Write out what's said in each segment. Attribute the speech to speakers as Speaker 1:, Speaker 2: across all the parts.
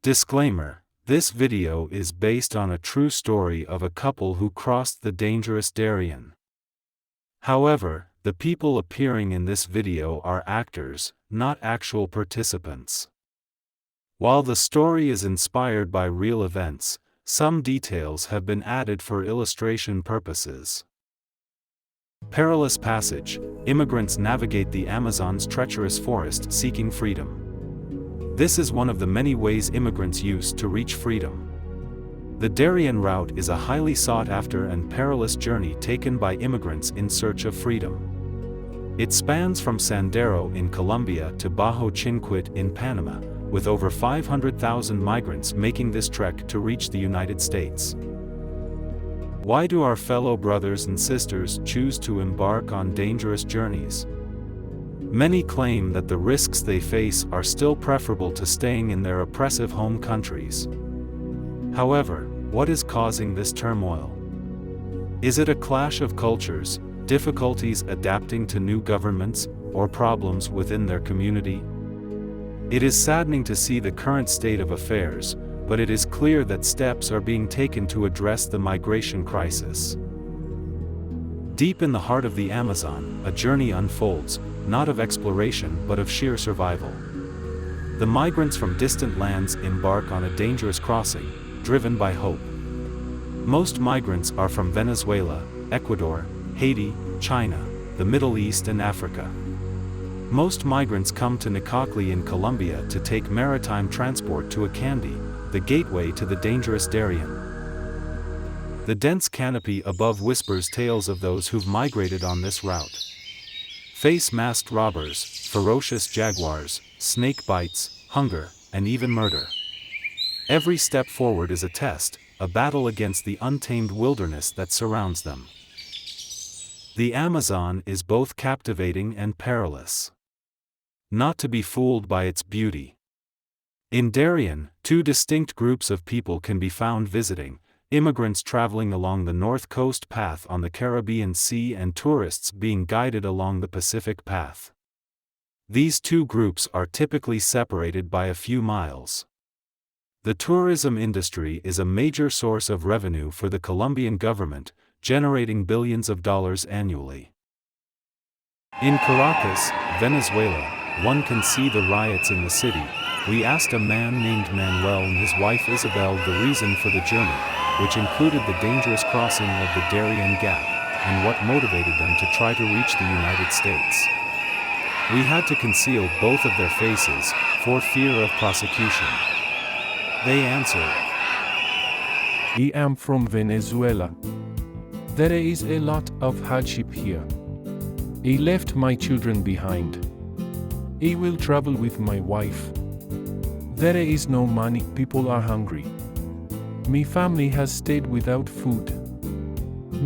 Speaker 1: Disclaimer: this video is based on a true story of a couple who crossed the dangerous Darien. However, the people appearing in this video are actors, not actual participants. While the story is inspired by real events, some details have been added for illustration purposes. Perilous passage: immigrants navigate the Amazon's treacherous forest seeking freedom. This is one of the many ways immigrants use to reach freedom. The Darien route is a highly sought-after and perilous journey taken by immigrants in search of freedom. It spans from Sendero in Colombia to Bajo Chinquit in Panama, with over 500,000 migrants making this trek to reach the United States. Why do our fellow brothers and sisters choose to embark on dangerous journeys? Many claim that the risks they face are still preferable to staying in their oppressive home countries. However, what is causing this turmoil? Is it a clash of cultures, difficulties adapting to new governments, or problems within their community? It is saddening to see the current state of affairs, but it is clear that steps are being taken to address the migration crisis. Deep in the heart of the Amazon, a journey unfolds, not of exploration but of sheer survival. The migrants from distant lands embark on a dangerous crossing, driven by hope. Most migrants are from Venezuela, Ecuador, Haiti, China, the Middle East and Africa. Most migrants come to Nicoclí in Colombia to take maritime transport to Acandi, the gateway to the dangerous Darien. The dense canopy above whispers tales of those who've migrated on this route. Face masked robbers, ferocious jaguars, snake bites, hunger, and even murder. Every step forward is a test, a battle against the untamed wilderness that surrounds them. The Amazon is both captivating and perilous. Not to be fooled by its beauty. In Darien, two distinct groups of people can be found visiting: immigrants traveling along the North Coast Path on the Caribbean Sea and tourists being guided along the Pacific Path. These two groups are typically separated by a few miles. The tourism industry is a major source of revenue for the Colombian government, generating billions of dollars annually. In Caracas, Venezuela, one can see the riots in the city. We asked a man named Manuel and his wife Isabel the reason for the journey, which included the dangerous crossing of the Darien Gap, and what motivated them to try to reach the United States. We had to conceal both of their faces, for fear of prosecution. They answered,
Speaker 2: "I am from Venezuela. There is a lot of hardship here. I left my children behind. I will travel with my wife. There is no money, people are hungry. My family has stayed without food.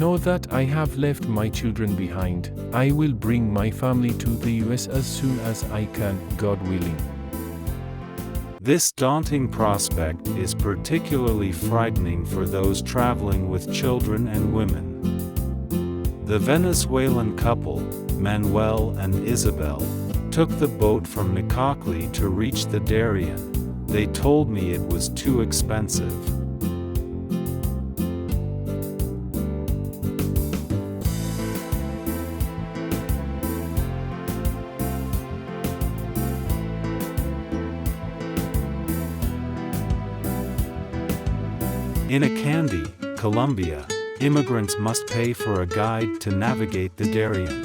Speaker 2: Know that I have left my children behind. I will bring my family to the US as soon as I can, God willing."
Speaker 1: This daunting prospect is particularly frightening for those traveling with children and women. The Venezuelan couple, Manuel and Isabel, took the boat from Nicoclí to reach the Darien. They told me it was too expensive. In Acandi, Colombia, immigrants must pay for a guide to navigate the Darien.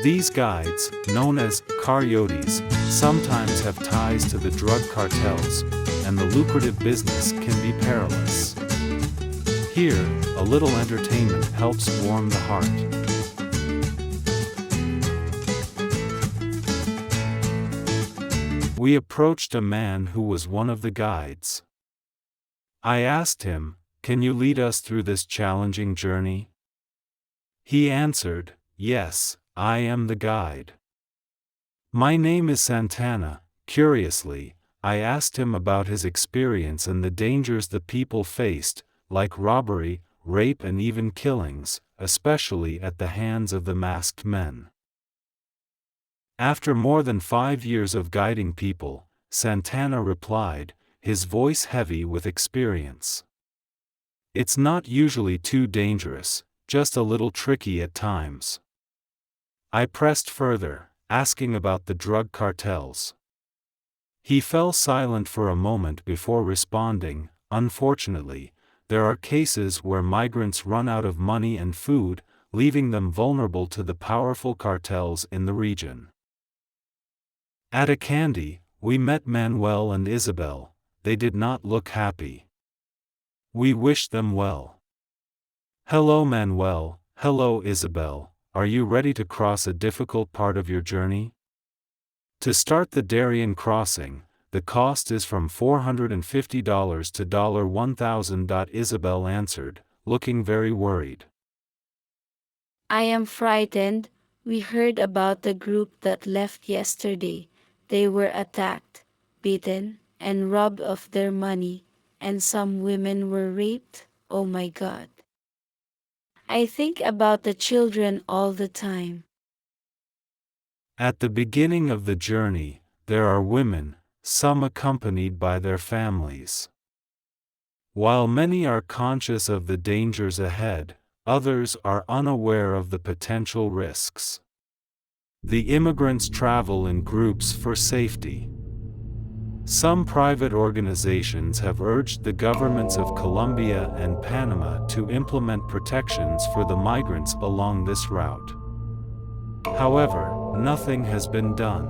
Speaker 1: These guides, known as coyotes, sometimes have ties to the drug cartels, and the lucrative business can be perilous. Here, a little entertainment helps warm the heart. We approached a man who was one of the guides. I asked him, "Can you lead us through this challenging journey?" He answered, "Yes, I am the guide." My name is Santana. Curiously, I asked him about his experience and the dangers the people faced, like robbery, rape and even killings, especially at the hands of the masked men. After more than 5 years of guiding people, Santana replied, his voice heavy with experience. "It's not usually too dangerous, just a little tricky at times." I pressed further, asking about the drug cartels. He fell silent for a moment before responding, "Unfortunately, there are cases where migrants run out of money and food, leaving them vulnerable to the powerful cartels in the region." At a candy, we met Manuel and Isabel. They did not look happy. We wished them well. "Hello Manuel, hello Isabel, are you ready to cross a difficult part of your journey?" To start the Darien Crossing, the cost is from $450 to $1,000. Isabel answered, looking very worried.
Speaker 3: I am frightened. We heard about the group that left yesterday. They were attacked, beaten, and robbed of their money, and some women were raped. Oh my God. I think about the children all the time.
Speaker 1: At the beginning of the journey, there are women, some accompanied by their families. While many are conscious of the dangers ahead, others are unaware of the potential risks. The immigrants travel in groups for safety. Some private organizations have urged the governments of Colombia and Panama to implement protections for the migrants along this route. However, nothing has been done.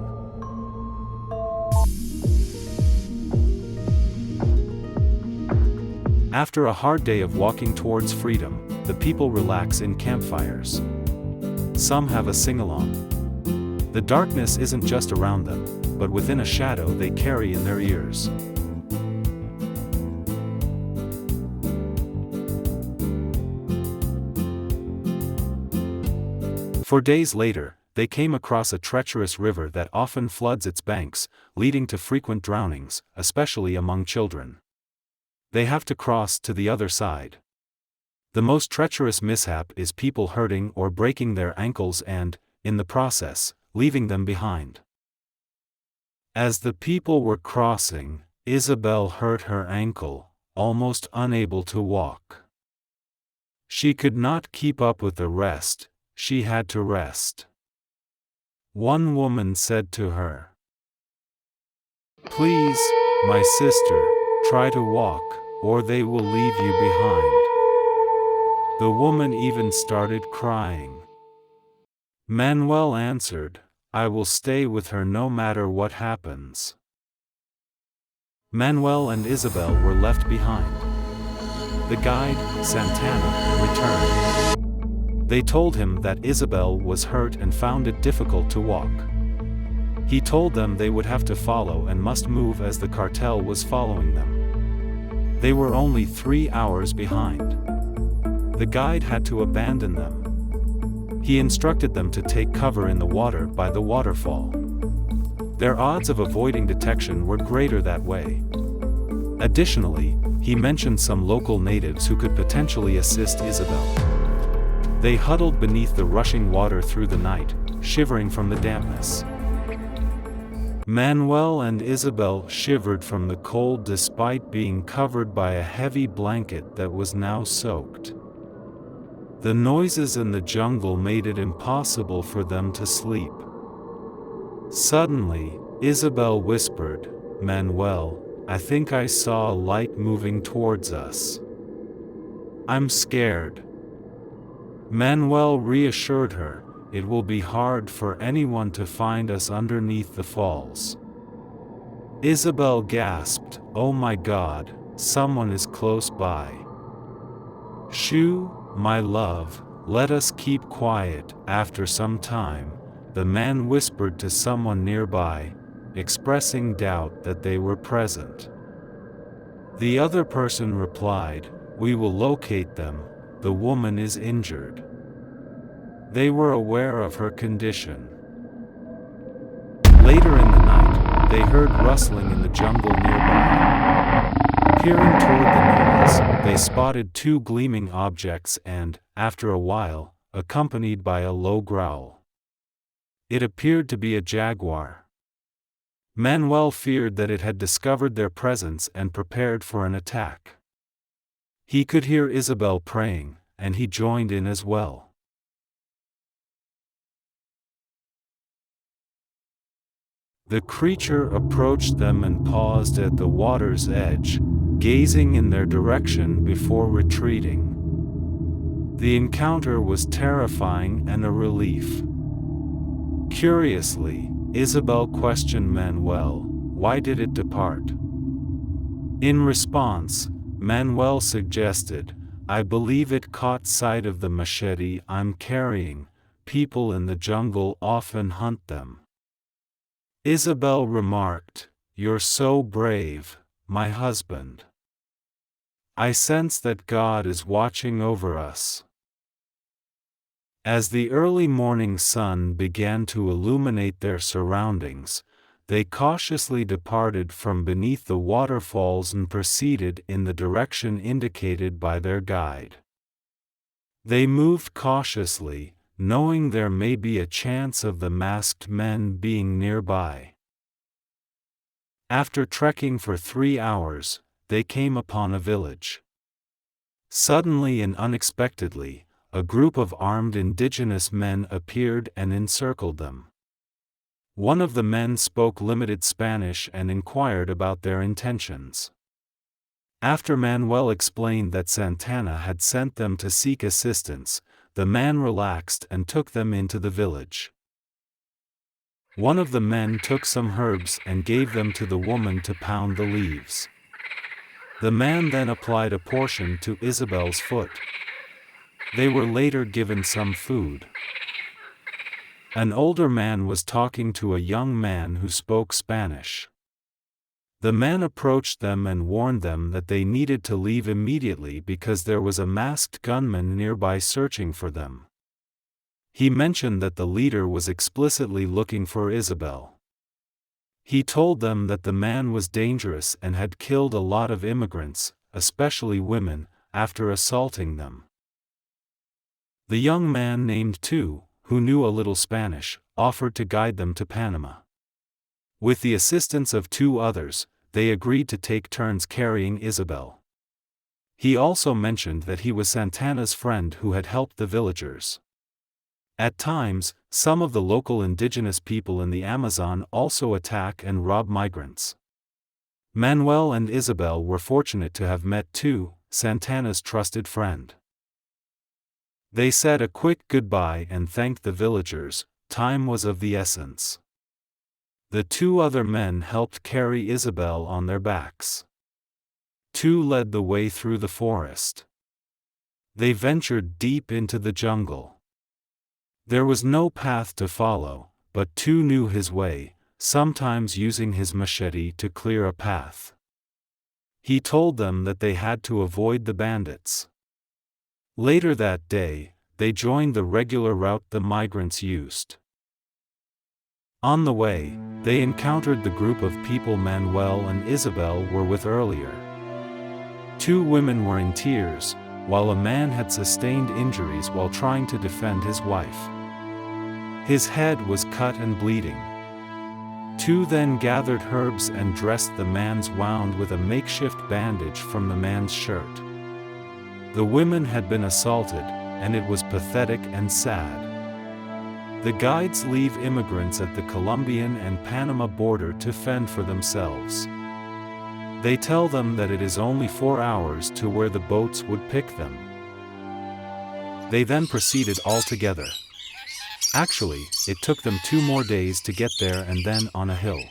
Speaker 1: After a hard day of walking towards freedom, the people relax in campfires. Some have a sing-along. The darkness isn't just around them, but within a shadow they carry in their ears. For days later, they came across a treacherous river that often floods its banks, leading to frequent drownings, especially among children. They have to cross to the other side. The most treacherous mishap is people hurting or breaking their ankles and, in the process, leaving them behind. As the people were crossing, Isabel hurt her ankle, almost unable to walk. She could not keep up with the rest. She had to rest. One woman said to her, "Please, my sister, try to walk, or they will leave you behind." The woman even started crying. Manuel answered, "I will stay with her no matter what happens." Manuel and Isabel were left behind. The guide, Santana, returned. They told him that Isabel was hurt and found it difficult to walk. He told them they would have to follow and must move as the cartel was following them. They were only 3 hours behind. The guide had to abandon them. He instructed them to take cover in the water by the waterfall. Their odds of avoiding detection were greater that way. Additionally, he mentioned some local natives who could potentially assist Isabel. They huddled beneath the rushing water through the night, shivering from the dampness. Manuel and Isabel shivered from the cold despite being covered by a heavy blanket that was now soaked. The noises in the jungle made it impossible for them to sleep. Suddenly, Isabel whispered, "Manuel, I think I saw a light moving towards us. I'm scared." Manuel reassured her, "It will be hard for anyone to find us underneath the falls." Isabel gasped, "Oh my God, someone is close by." "Shoo, my love, let us keep quiet." After some time, the man whispered to someone nearby, expressing doubt that they were present. The other person replied, "We will locate them. The woman is injured." They were aware of her condition. Later in the night, they heard rustling in the jungle nearby. Peering toward the noise, they spotted 2 gleaming objects and, after a while, accompanied by a low growl. It appeared to be a jaguar. Manuel feared that it had discovered their presence and prepared for an attack. He could hear Isabel praying, and he joined in as well. The creature approached them and paused at the water's edge, gazing in their direction before retreating. The encounter was terrifying and a relief. Curiously, Isabel questioned Manuel, "Why did it depart?" In response, Manuel suggested, "I believe it caught sight of the machete I'm carrying. People in the jungle often hunt them." Isabel remarked, "You're so brave, my husband. I sense that God is watching over us." As the early morning sun began to illuminate their surroundings, they cautiously departed from beneath the waterfalls and proceeded in the direction indicated by their guide. They moved cautiously, knowing there may be a chance of the masked men being nearby. After trekking for 3 hours, they came upon a village. Suddenly and unexpectedly, a group of armed indigenous men appeared and encircled them. One of the men spoke limited Spanish and inquired about their intentions. After Manuel explained that Santana had sent them to seek assistance, the man relaxed and took them into the village. One of the men took some herbs and gave them to the woman to pound the leaves. The man then applied a portion to Isabel's foot. They were later given some food. An older man was talking to a young man who spoke Spanish. The man approached them and warned them that they needed to leave immediately because there was a masked gunman nearby searching for them. He mentioned that the leader was explicitly looking for Isabel. He told them that the man was dangerous and had killed a lot of immigrants, especially women, after assaulting them. The young man named Tu, who knew a little Spanish, offered to guide them to Panama. With the assistance of 2 others, they agreed to take turns carrying Isabel. He also mentioned that he was Santana's friend who had helped the villagers. At times, some of the local indigenous people in the Amazon also attack and rob migrants. Manuel and Isabel were fortunate to have met Tu, Santana's trusted friend. They said a quick goodbye and thanked the villagers. Time was of the essence. The 2 other men helped carry Isabel on their backs. Tu led the way through the forest. They ventured deep into the jungle. There was no path to follow, but Tu knew his way, sometimes using his machete to clear a path. He told them that they had to avoid the bandits. Later that day, they joined the regular route the migrants used. On the way, they encountered the group of people Manuel and Isabel were with earlier. 2 women were in tears, while a man had sustained injuries while trying to defend his wife. His head was cut and bleeding. 2 then gathered herbs and dressed the man's wound with a makeshift bandage from the man's shirt. The women had been assaulted, and it was pathetic and sad. The guides leave immigrants at the Colombian and Panama border to fend for themselves. They tell them that it is only 4 hours to where the boats would pick them. They then proceeded all together. Actually, it took them 2 more days to get there and then on a hill.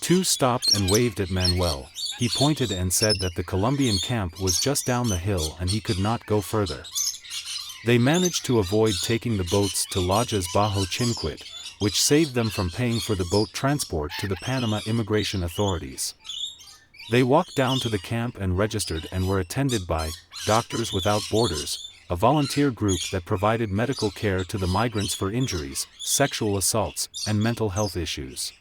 Speaker 1: 2 stopped and waved at Manuel. He pointed and said that the Colombian camp was just down the hill and he could not go further. They managed to avoid taking the boats to Lojas Bajo Chinquit, which saved them from paying for the boat transport to the Panama immigration authorities. They walked down to the camp and registered and were attended by Doctors Without Borders, a volunteer group that provided medical care to the migrants for injuries, sexual assaults, and mental health issues.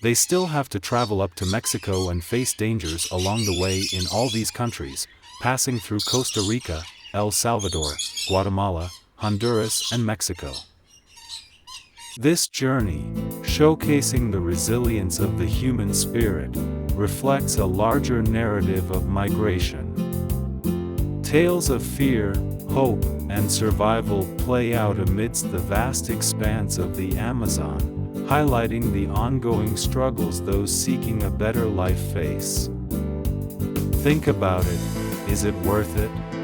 Speaker 1: They still have to travel up to Mexico and face dangers along the way in all these countries, passing through Costa Rica, El Salvador, Guatemala, Honduras, and Mexico. This journey, showcasing the resilience of the human spirit, reflects a larger narrative of migration. Tales of fear, hope, and survival play out amidst the vast expanse of the Amazon, highlighting the ongoing struggles those seeking a better life face. Think about it, is it worth it?